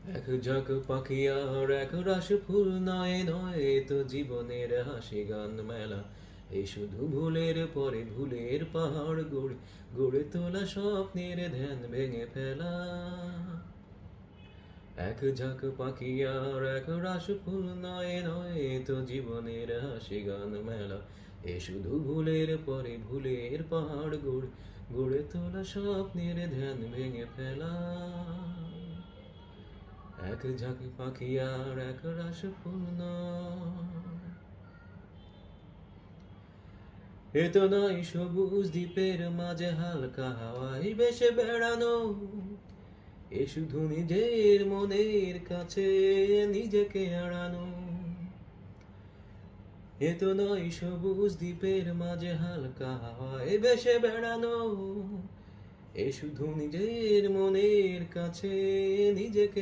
এক ঝাঁক পাখি আর এক রাশ ফুল নয় নয় তো জীবনের হাসি গান মেলা। এই শুধু ভুলের পরে ভুলের পাহাড় গড়ে গড়ে তোলা স্বপ্নের ধ্যান ভেঙে ফেলা। এক ঝাঁক পাখি আর এক রাশ ফুল নয় নয় তো জীবনের হাসি গান মেলা। এ শুধু ভুলের পরে ভুলের পাহাড় গড়ে গড়ে তোলা স্বপ্নের ধ্যান ভেঙে ফেলা। এক ঝাঁক পাখি আর এক রাশ ফুল নয়। এ তো নয় সবুজ দ্বীপের মাঝে হালকা হাওয়ায় ভেসে বেড়ানো। এ শুধু নিজের মনের কাছে নিজেকে আড়ানো। এ তো নয় সবুজ দ্বীপের মাঝে হালকা হাওয়ায় ভেসে বেড়ানো। এ শুধু নিজের মনের কাছে নিজেকে